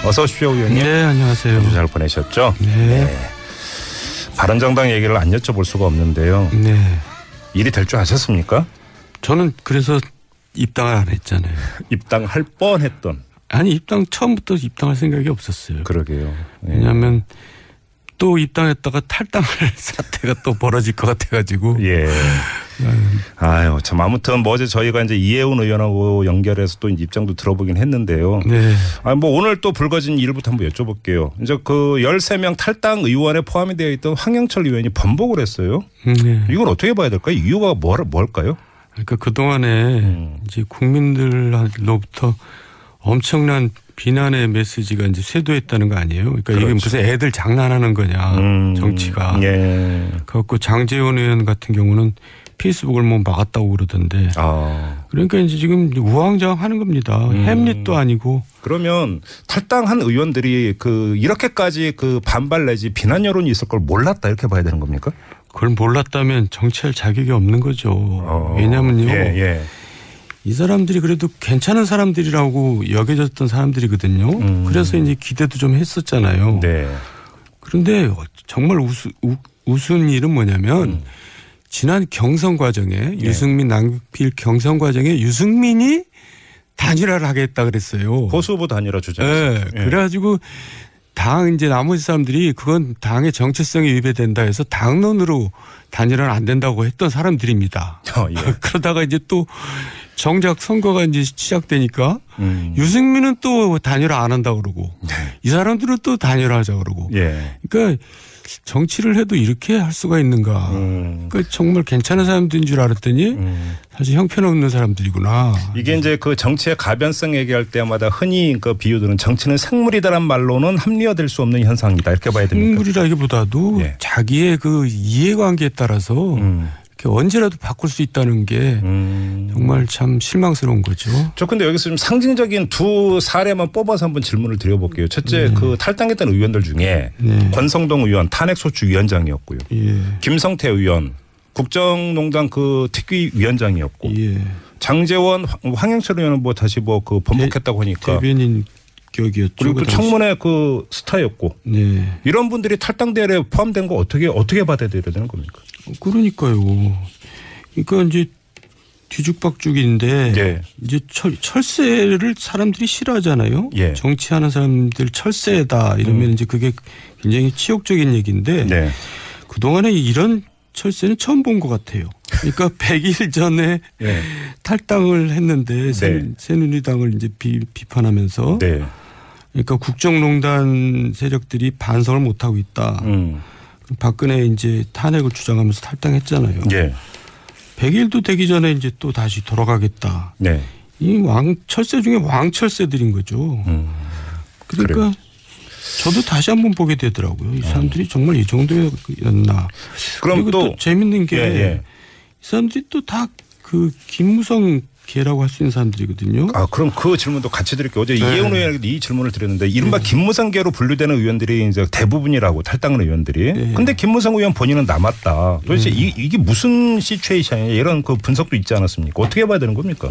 어서 오십시오, 의원님. 네, 안녕하세요. 아주 잘 보내셨죠? 네. 바른정당 얘기를 안 여쭤볼 수가 없는데요. 네. 일이 될 줄 아셨습니까? 저는 그래서 입당을 안 했잖아요. 입당할 뻔했던. 아니, 처음부터 입당할 생각이 없었어요. 그러게요. 네. 왜냐하면 또 입당했다가 탈당할 사태가 또 벌어질 것 같아가지고. 예. 아유, 참 아무튼 어제 저희가 이제 이해운 의원하고 연결해서 또 입장도 들어보긴 했는데요. 네. 오늘 또 불거진 일부터 한번 여쭤볼게요. 이제 그 13명 탈당 의원에 포함이 되어 있던 황영철 의원이 번복을 했어요. 네. 이건 어떻게 봐야 될까요? 이유가 뭘까요? 그러니까 그동안에 이제 국민들로부터 엄청난 비난의 메시지가 이제 쇄도했다는 거 아니에요? 그러니까 그렇죠. 이게 무슨 애들 장난하는 거냐, 정치가. 예. 그래갖고 장제원 의원 같은 경우는 페이스북을 뭐 막았다고 그러던데. 그러니까 이제 지금 우왕좌왕하는 겁니다. 햄릿도 아니고. 그러면 탈당한 의원들이 이렇게까지 반발 내지 비난 여론이 있을 걸 몰랐다 이렇게 봐야 되는 겁니까? 그걸 몰랐다면 정치할 자격이 없는 거죠. 왜냐면요. 예. 이 사람들이 그래도 괜찮은 사람들이라고 여겨졌던 사람들이거든요. 그래서 이제 기대도 좀 했었잖아요. 네. 그런데 정말 우스운 일은 뭐냐면 지난 경선 과정에 유승민 남길 경선 과정에 유승민이 단일화를 하겠다 그랬어요. 보수 후보 단일화 주장. 네. 그래가지고 당 이제 나머지 사람들이 그건 당의 정체성에 위배된다 해서 당론으로 단일화는 안 된다고 했던 사람들입니다. 예. 그러다가 이제 또 정작 선거가 이제 시작되니까 유승민은 또 단일화 안 한다고 그러고 이 사람들은 또 단일화 하자고 그러고. 예. 그러니까 정치를 해도 이렇게 할 수가 있는가. 그러니까 정말 괜찮은 사람들인 줄 알았더니 사실 형편없는 사람들이구나. 이게 이제 그 정치의 가변성 얘기할 때마다 흔히 그 비유들은 정치는 생물이다란 말로는 합리화될 수 없는 현상이다 이렇게 봐야 됩니까? 생물이라기보다도 예. 자기의 그 이해관계에 따라서 이렇게 언제라도 바꿀 수 있다는 게 정말 참 실망스러운 거죠. 저 근데 여기서 좀 상징적인 두 사례만 뽑아서 한번 질문을 드려볼게요. 첫째, 그 탈당했던 의원들 중에 권성동 의원 탄핵소추위원장이었고요. 예. 김성태 의원 국정농단 특위위원장이었고 예. 장제원 황영철 의원은 다시 번복했다고 하니까 대변인 격이었죠. 그리고 또 청문회 스타였고 네. 이런 분들이 탈당 대회에 포함된 거 어떻게 받아들여야 되는 겁니까? 그러니까요. 그러니까 이제 뒤죽박죽인데 네. 이제 철새를 사람들이 싫어하잖아요. 예. 정치하는 사람들 철새다 이러면 이제 그게 굉장히 치욕적인 얘기인데 네. 그동안에 이런 철새는 처음 본 것 같아요. 그러니까 100일 전에 네. 탈당을 했는데 새누리당을 이제 비판하면서 네. 그러니까 국정농단 세력들이 반성을 못 하고 있다. 박근혜 이제 탄핵을 주장하면서 탈당했잖아요. 예. 100일도 되기 전에 이제 또 다시 돌아가겠다. 네. 이 철새 중에 왕철새들인 거죠. 그러니까 그래요. 저도 다시 한번 보게 되더라고요. 이 사람들이 정말 이 정도였나. 그럼 그리고 또 재밌는 게 이 사람들이 또 다 김무성 계라고 할 수 있는 사람들이거든요. 그럼 그 질문도 같이 드릴게요. 어제 이해운 의원에게 이 질문을 드렸는데 이른바 김무성계로 분류되는 의원들이 이제 대부분이라고 탈당한 의원들이. 근데 김무성 의원 본인은 남았다. 도대체 이게 무슨 시츄에이션이냐 이런 분석도 있지 않았습니까? 어떻게 봐야 되는 겁니까?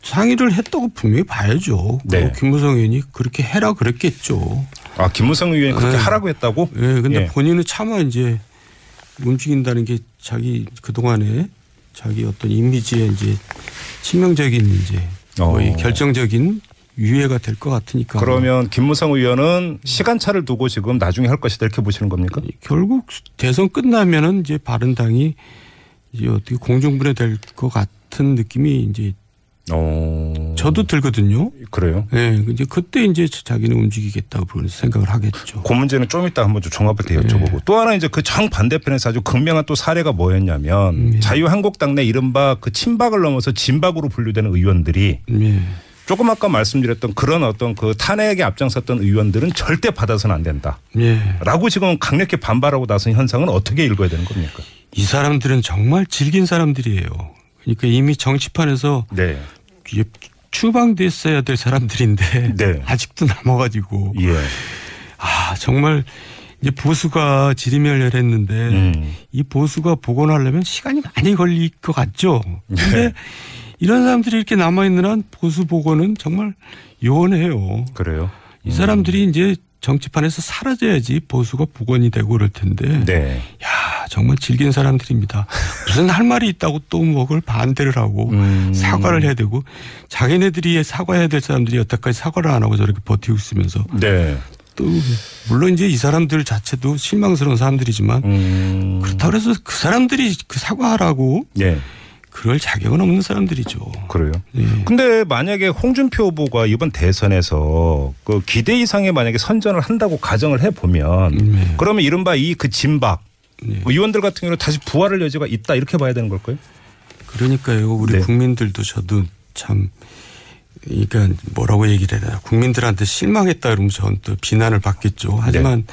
상의를 했다고 분명히 봐야죠. 네. 김무성 의원이 그렇게 해라 그랬겠죠. 김무성 의원이 그렇게 하라고 했다고? 네. 근데 본인은 차마 이제 움직인다는 게 자기 그동안에 자기 어떤 이미지에 이제 치명적인 이제 거의 결정적인 유해가 될 것 같으니까. 그러면 김무성 의원은 시간차를 두고 지금 나중에 할 것이다 이렇게 보시는 겁니까? 결국 대선 끝나면은 이제 바른당이 이제 어떻게 공중분해될 것 같은 느낌이 이제 저도 들거든요. 그래요? 네, 이제 그때 이제 자기는 움직이겠다고 생각을 하겠죠. 그 문제는 좀 이따 한번 좀 종합을 여쭤보고 또 하나 이제 그 정반대편에서 아주 극명한 또 사례가 뭐였냐면 자유한국당 내 이른바 친박을 넘어서 진박으로 분류되는 의원들이 조금 아까 말씀드렸던 그런 어떤 탄핵에 앞장섰던 의원들은 절대 받아서는 안 된다. 라고 지금 강력히 반발하고 나선 현상은 어떻게 읽어야 되는 겁니까? 이 사람들은 정말 질긴 사람들이에요. 그러니까 이미 정치판에서 추방됐어야 될 사람들인데 아직도 남아가지고 정말 이제 보수가 지리멸렬했는데 이 보수가 복원하려면 시간이 많이 걸릴 것 같죠. 그런데 이런 사람들이 이렇게 남아있는 한 보수 복원은 정말 요원해요. 그래요? 이 사람들이 이제 정치판에서 사라져야지 보수가 복원이 되고 그럴 텐데. 네. 야, 정말 질긴 사람들입니다. 무슨 할 말이 있다고 또 뭐 그걸 반대를 하고 사과를 해야 되고 자기네들이 사과해야 될 사람들이 여태까지 사과를 안 하고 저렇게 버티고 있으면서. 네. 또 물론 이제 이 사람들 자체도 실망스러운 사람들이지만 그렇다고 해서 그 사람들이 그 사과하라고. 네. 그럴 자격은 없는 사람들이죠. 그래요. 예. 근데 만약에 홍준표 후보가 이번 대선에서 그 기대 이상의 만약에 선전을 한다고 가정을 해보면 그러면 이른바 이 그 진박 의원들 같은 경우는 다시 부활할 여지가 있다 이렇게 봐야 되는 걸까요? 그러니까요. 우리 국민들도 저도 참 그러니까 뭐라고 얘기를 해야 되나. 국민들한테 실망했다 그러면 저는 또 비난을 받겠죠. 하지만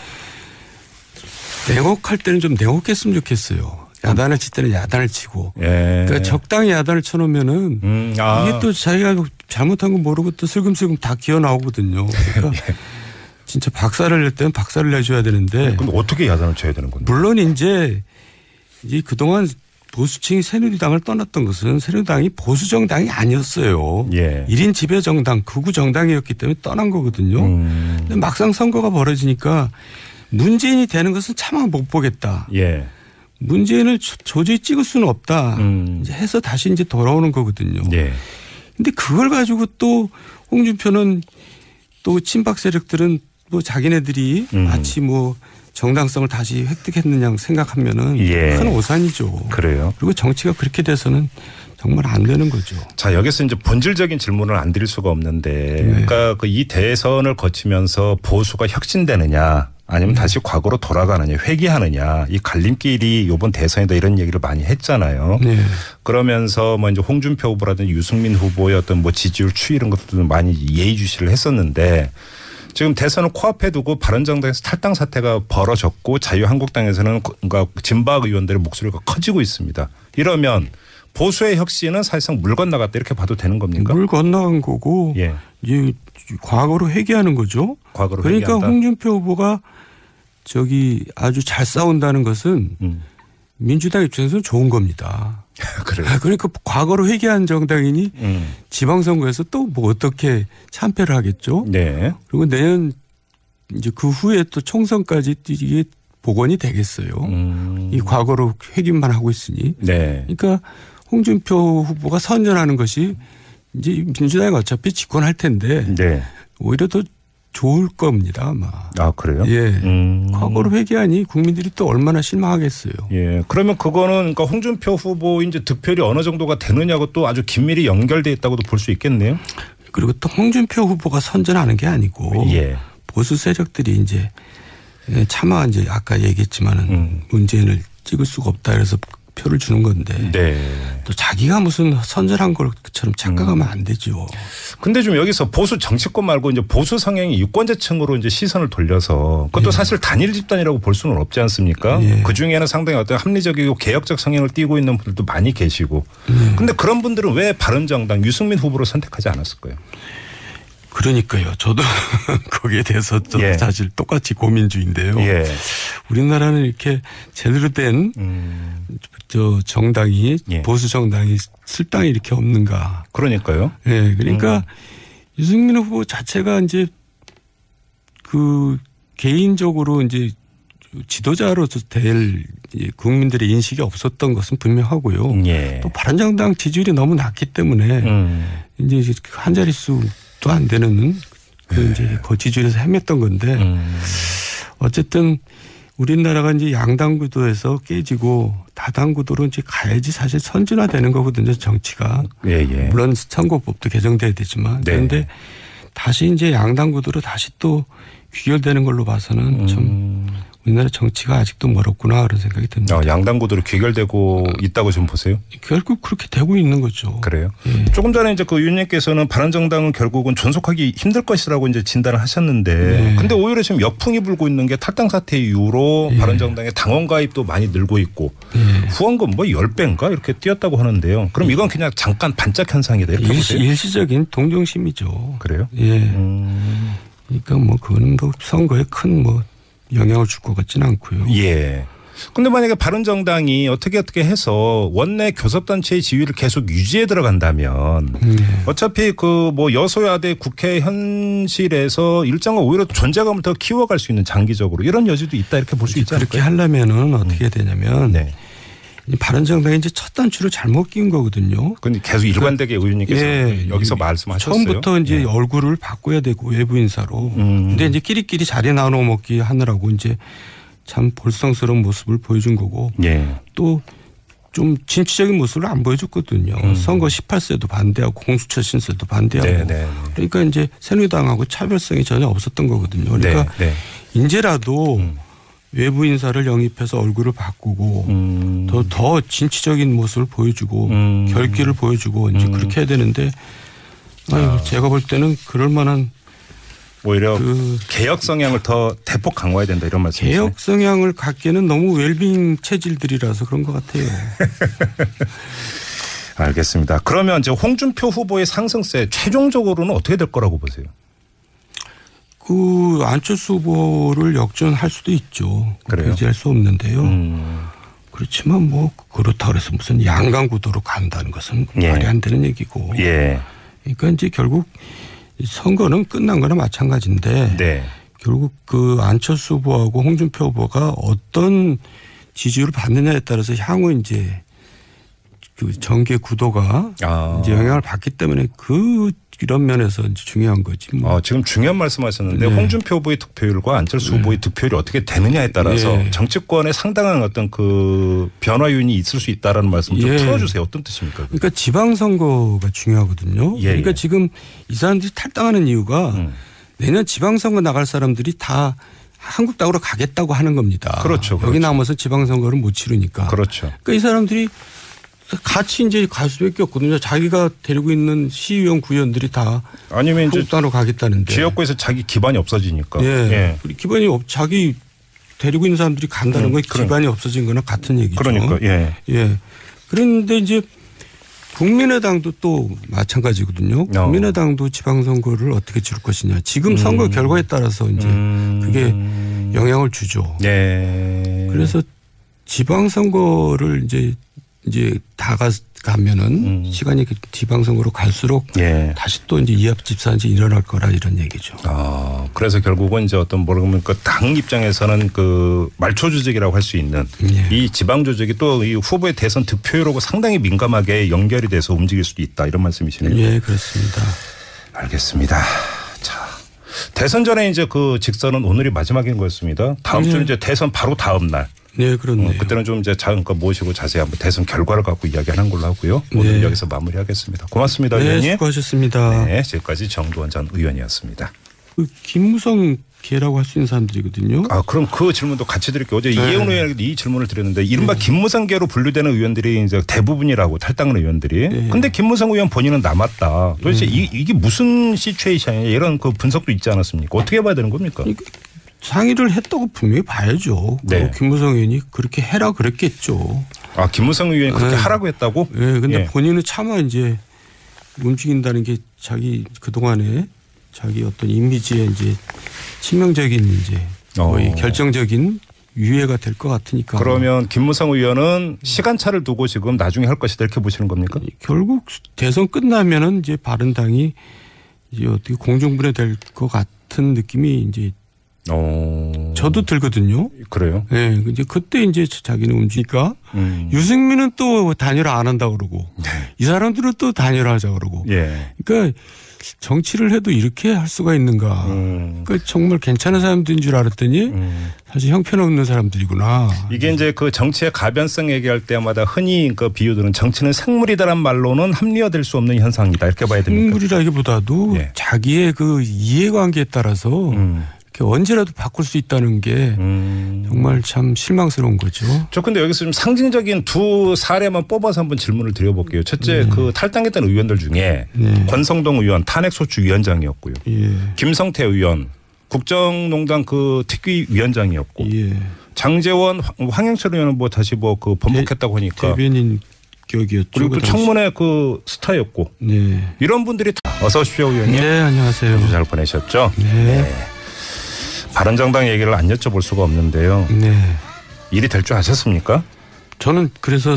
냉혹할 때는 좀 냉혹했으면 좋겠어요. 야단을 칠 때는 야단을 치고. 그러니까 적당히 야단을 쳐놓으면은 이게 또 자기가 잘못한 거 모르고 또 슬금슬금 다 기어 나오거든요. 그러니까 진짜 박살을 낼 때는 박살을 내줘야 되는데. 그럼 어떻게 야단을 쳐야 되는 건데? 물론 이제 그동안 보수층이 새누리당을 떠났던 것은 새누리당이 보수 정당이 아니었어요. 1인 지배 정당, 극우 정당이었기 때문에 떠난 거거든요. 근데 막상 선거가 벌어지니까 문재인이 되는 것은 차마 못 보겠다. 문재인을 도저히 찍을 수는 없다. 이제 해서 다시 이제 돌아오는 거거든요. 근데 그걸 가지고 또 홍준표는 또 친박 세력들은 뭐 자기네들이 마치 뭐 정당성을 다시 획득했느냐 생각하면은 큰 오산이죠. 그래요. 그리고 정치가 그렇게 돼서는 정말 안 되는 거죠. 자, 여기서 이제 본질적인 질문을 안 드릴 수가 없는데 그러니까 그 이 대선을 거치면서 보수가 혁신되느냐 아니면 다시 과거로 돌아가느냐 회귀하느냐 이 갈림길이 이번 대선이다 이런 얘기를 많이 했잖아요. 그러면서 뭐 이제 홍준표 후보라든지 유승민 후보의 어떤 뭐 지지율 추이 이런 것도 많이 예의주시를 했었는데 지금 대선을 코앞에 두고 바른정당에서 탈당 사태가 벌어졌고 자유한국당에서는 뭔가 진박 의원들의 목소리가 커지고 있습니다. 이러면 보수의 혁신은 사실상 물 건너갔다 이렇게 봐도 되는 겁니까? 물 건너간 거고 이제 과거로 회귀하는 거죠. 과거로 그러니까 회귀한다. 홍준표 후보가 아주 잘 싸운다는 것은 민주당 입장에서는 좋은 겁니다. 그래요. 그러니까 과거로 회귀한 정당이니 지방선거에서 또 뭐 어떻게 참패를 하겠죠. 그리고 내년 이제 그 후에 또 총선까지 이게 복원이 되겠어요. 이 과거로 회귀만 하고 있으니. 그러니까 홍준표 후보가 선전하는 것이 이제 민주당이 어차피 집권할 텐데 오히려 더 좋을 겁니다, 아마. 아, 그래요? 과거로 회귀하니 국민들이 또 얼마나 실망하겠어요. 그러면 그거는 그러니까 홍준표 후보 이제 득표율이 어느 정도가 되느냐고 또 아주 긴밀히 연결돼 있다고도 볼 수 있겠네요. 그리고 또 홍준표 후보가 선전하는 게 아니고 보수 세력들이 이제 차마 이제 아까 얘기했지만은 문재인을 찍을 수가 없다 그래서 표를 주는 건데 또 자기가 무슨 선전한 것처럼 착각하면 안 되죠. 근데 좀 여기서 보수 정치권 말고 이제 보수 성향이 유권자층으로 이제 시선을 돌려서 그것도 사실 단일 집단이라고 볼 수는 없지 않습니까? 그 중에는 상당히 어떤 합리적이고 개혁적 성향을 띠고 있는 분들도 많이 계시고. 근데 그런 분들은 왜 바른정당 유승민 후보를 선택하지 않았을까요? 그러니까요. 저도 거기에 대해서 사실 똑같이 고민 중인데요. 우리나라는 이렇게 제대로 된 정당이 보수 정당이 쓸당이 이렇게 없는가. 그러니까요. 그러니까 유승민 후보 자체가 이제 그 개인적으로 이제 지도자로서 될 국민들의 인식이 없었던 것은 분명하고요. 또 바른정당 지지율이 너무 낮기 때문에 이제 한 자릿수 또 안 되는 그 이제 그 지지율에서 헤맸던 건데 어쨌든 우리나라가 이제 양당 구도에서 깨지고 다당 구도로 이제 가야지 사실 선진화되는 거거든요, 정치가. 물론 선거법도 개정돼야 되지만 그런데 다시 이제 양당 구도로 다시 또 귀결되는 걸로 봐서는 좀 우리나라 정치가 아직도 멀었구나 그런 생각이 듭니다. 양당 구도로 귀결되고 있다고 좀 보세요? 결국 그렇게 되고 있는 거죠. 그래요? 조금 전에 이제 그 의원님께서는 바른정당은 결국은 존속하기 힘들 것이라고 이제 진단을 하셨는데 근데 오히려 지금 역풍이 불고 있는 게 탈당 사태 이후로 바른정당의 당원 가입도 많이 늘고 있고 후원금 뭐 10배인가 이렇게 뛰었다고 하는데요. 그럼 이건 그냥 잠깐 반짝 현상이다 이렇게 보세요? 일시적인 동정심이죠. 그래요? 그러니까 뭐 그거는 뭐 선거에 큰 뭐 영향을 줄 것 같지는 않고요. 근데 만약에 바른정당이 어떻게 해서 원내 교섭단체의 지위를 계속 유지해 들어간다면 어차피 그 뭐 여소야대 국회 현실에서 일정한 오히려 존재감을 더 키워갈 수 있는 장기적으로 이런 여지도 있다 이렇게 볼 수 있지 않을까요? 그렇게 하려면은 어떻게 되냐면 네. 바른정당이 이제 첫 단추를 잘못 낀 거거든요. 근데 계속 일관되게 의원님께서 예, 여기서 말씀하셨어요. 처음부터 이제 예. 얼굴을 바꿔야 되고 외부 인사로. 근데 이제 끼리끼리 자리 나눠 먹기 하느라고 이제 참 볼썽스러운 모습을 보여준 거고. 예. 또 좀 진취적인 모습을 안 보여줬거든요. 선거 18세도 반대하고 공수처 신설도 반대하고. 네네. 그러니까 이제 새누리당하고 차별성이 전혀 없었던 거거든요. 그러니까 네. 이제라도 외부 인사를 영입해서 얼굴을 바꾸고 더 진취적인 모습을 보여주고 결기를 보여주고 이제 그렇게 해야 되는데 제가 볼 때는 그럴 만한 오히려 개혁 성향을 더 대폭 강화해야 된다 이런 말씀이시죠? 개혁 성향을 갖기에는 너무 웰빙 체질들이라서 그런 것 같아요. 알겠습니다. 그러면 이제 홍준표 후보의 상승세 최종적으로는 어떻게 될 거라고 보세요? 그 안철수 후보를 역전할 수도 있죠. 배제할 수 없는데요. 그렇지만 뭐 그렇다고 해서 무슨 양강 구도로 간다는 것은 예. 말이 안 되는 얘기고. 예. 그러니까 이제 결국 선거는 끝난 거나 마찬가지인데 네. 결국 그 안철수 후보하고 홍준표 후보가 어떤 지지율을 받느냐에 따라서 향후 이제 그 정계 구도가 이제 영향을 받기 때문에 이런 면에서 이제 중요한 거지. 뭐. 지금 중요한 말씀하셨는데 네. 홍준표 후보의 득표율과 안철수 후보의 득표율이 어떻게 되느냐에 따라서 네. 정치권에 상당한 어떤 그 변화 요인이 있을 수 있다라는 말씀 좀 풀어주세요. 어떤 뜻입니까? 그러니까 지방선거가 중요하거든요. 그러니까 지금 이 사람들이 탈당하는 이유가 내년 지방선거 나갈 사람들이 다 한국당으로 가겠다고 하는 겁니다. 그렇죠. 여기 남아서 지방선거를 못 치르니까. 그렇죠. 그러니까 이 사람들이 같이 이제 갈 수밖에 없거든요. 자기가 데리고 있는 시의원 구의원들이 다 아니면 한국당으로 가겠다는데 지역구에서 자기 기반이 없어지니까. 예. 기반이 자기 데리고 있는 사람들이 간다는 건 기반이 없어진 거나 같은 얘기죠. 그러니까 예. 그런데 이제 국민의당도 또 마찬가지거든요. 국민의당도 지방선거를 어떻게 치를 것이냐. 지금 선거 결과에 따라서 이제 그게 영향을 주죠. 그래서 지방선거를 이제 가면은 시간이 지방선거로 갈수록 다시 또 이제 이합집산이 일어날 거라 이런 얘기죠. 그래서 결국은 이제 어떤 뭐라면 그 당 입장에서는 그 말초 조직이라고 할 수 있는 이 지방 조직이 또 이 후보의 대선 득표율하고 상당히 민감하게 연결이 돼서 움직일 수도 있다 이런 말씀이시네요. 예, 그렇습니다. 알겠습니다. 자, 대선 전에 이제 그 직선은 오늘이 마지막인 거였습니다. 다음 주 이제 대선 바로 다음 날. 네, 그렇네요. 그때는 좀 이제 잠깐 모시고 자세히 한번 대선 결과를 갖고 이야기하는 걸로 하고요. 오늘 여기서 마무리하겠습니다. 고맙습니다, 의원님. 수고하셨습니다. 네, 지금까지 정두원 전 의원이었습니다. 그 김무성 개라고 할 수 있는 사람들이거든요. 그럼 그 질문도 같이 드릴게요. 어제 이혜훈 의원에게 이 질문을 드렸는데 이른바 김무성 개로 분류되는 의원들이 이제 대부분이라고 탈당하는 의원들이. 근데 김무성 의원 본인은 남았다. 도대체 이게 무슨 시츄에이션이냐 이런 그 분석도 있지 않았습니까? 어떻게 봐야 되는 겁니까? 상의를 했다고 분명히 봐야죠. 네. 김무성 의원이 그렇게 해라 그랬겠죠. 김무성 의원이 그렇게 하라고 했다고? 네. 근데 본인은 차마 이제 움직인다는 게 자기 그동안에 자기 어떤 이미지에 이제 치명적인 이제 거의 결정적인 유해가 될 것 같으니까. 그러면 김무성 의원은 시간차를 두고 지금 나중에 할 것이다 이렇게 보시는 겁니까? 결국 대선 끝나면은 이제 바른당이 이제 어떻게 공중분해될 것 같은 느낌이 이제 저도 들거든요. 그래요? 네. 이제 그때 이제 자기는 움직이니까 유승민은 또 단일화 안 한다고 그러고 이 사람들은 또 단일화 하자고 그러고. 그러니까 정치를 해도 이렇게 할 수가 있는가. 그러니까 정말 괜찮은 사람들인 줄 알았더니 사실 형편없는 사람들이구나. 이게 이제 그 정치의 가변성 얘기할 때마다 흔히 그 비유들은 정치는 생물이다란 말로는 합리화될 수 없는 현상이다 이렇게 봐야 됩니까? 생물이라기보다도 자기의 그 이해관계에 따라서 언제라도 바꿀 수 있다는 게 정말 참 실망스러운 거죠. 근데 여기서 좀 상징적인 두 사례만 뽑아서 한번 질문을 드려볼게요. 첫째 그 탈당했던 의원들 중에 권성동 의원 탄핵소추위원장이었고요. 김성태 의원 국정농단 그 특위위원장이었고 장제원 황영철 의원은 뭐 다시 뭐 그 번복했다고 하니까 대변인 격이었죠. 그리고 또 청문회 그 스타였고 이런 분들이 어서 오십시오 의원님. 네, 안녕하세요. 잘 보내셨죠? 네. 바른정당 얘기를 안 여쭤볼 수가 없는데요. 일이 될 줄 아셨습니까? 저는 그래서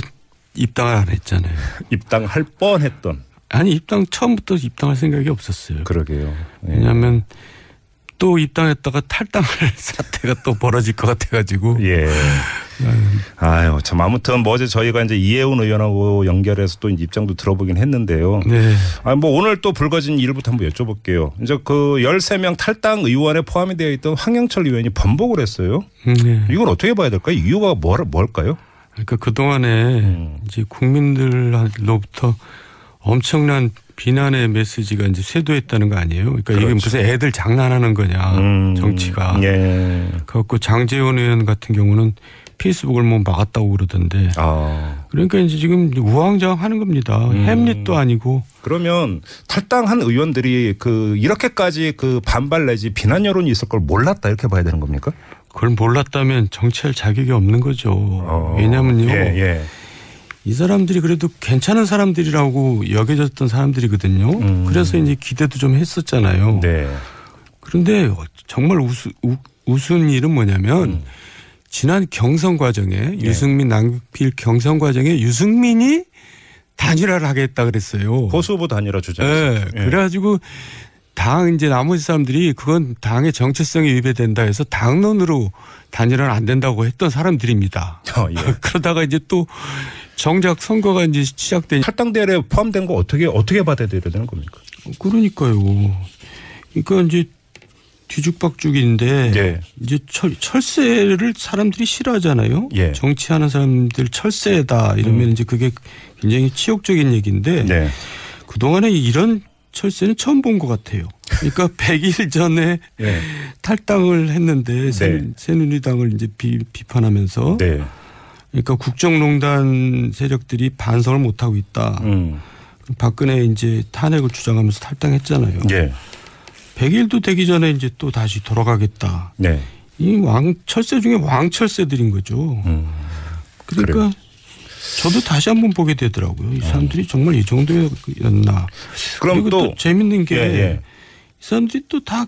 입당을 안 했잖아요. 입당할 뻔했던. 아니 처음부터 입당할 생각이 없었어요. 그러게요. 네. 왜냐하면 또 입당했다가 탈당할 사태가 또 벌어질 것 같아가지고. 예. 아유, 참 아무튼 뭐 어제 저희가 이제 이해운 의원하고 연결해서 또 입장도 들어보긴 했는데요. 네. 뭐 오늘 또 불거진 일부터 한번 여쭤볼게요. 이제 그 13명 탈당 의원에 포함이 되어 있던 황영철 의원이 번복을 했어요. 네. 이걸 어떻게 봐야 될까요? 이유가 뭘까요? 그러니까 그 동안에 이제 국민들로부터 엄청난 비난의 메시지가 이제 쇄도했다는 거 아니에요? 그러니까 그렇죠. 이게 무슨 애들 장난하는 거냐, 정치가. 예. 그래갖고 장제원 의원 같은 경우는 페이스북을 뭐 막았다고 그러던데. 그러니까 이제 지금 우왕좌왕하는 겁니다. 햄릿도 아니고. 그러면 탈당한 의원들이 이렇게까지 반발 내지 비난 여론이 있을 걸 몰랐다 이렇게 봐야 되는 겁니까? 그걸 몰랐다면 정치할 자격이 없는 거죠. 왜냐면요. 예. 이 사람들이 그래도 괜찮은 사람들이라고 여겨졌던 사람들이거든요. 그래서 이제 기대도 좀 했었잖아요. 네. 그런데 정말 우스운 일은 뭐냐면 지난 경선 과정에 유승민 남길 경선 과정에 유승민이 단일화를 하겠다 그랬어요. 보수 후보 단일화 주장했었죠. 네. 그래가지고 당 이제 나머지 사람들이 그건 당의 정체성이 위배된다 해서 당론으로 단일화는 안 된다고 했던 사람들입니다. 예. 그러다가 이제 또 정작 선거가 이제 시작된 탈당대회에 포함된 거 어떻게 받아들여야 되는 겁니까? 그러니까요. 그러니까 이제 뒤죽박죽인데 예. 이제 철새를 사람들이 싫어하잖아요. 예. 정치하는 사람들 철새다 이러면 이제 그게 굉장히 치욕적인 얘기인데 네. 그 동안에 이런 철새는 처음 본 것 같아요. 그러니까 100일 전에 네. 탈당을 했는데 네. 새누리당을 이제 비판하면서. 네. 그러니까 국정농단 세력들이 반성을 못 하고 있다. 박근혜 이제 탄핵을 주장하면서 탈당했잖아요. 네. 100일도 되기 전에 이제 또 다시 돌아가겠다. 네. 이 철새 중에 왕철새들인 거죠. 그러니까 그래요. 저도 다시 한번 보게 되더라고요. 이 사람들이 정말 이 정도였나. 그럼 그리고 또 재밌는 게 이 사람들이 또 다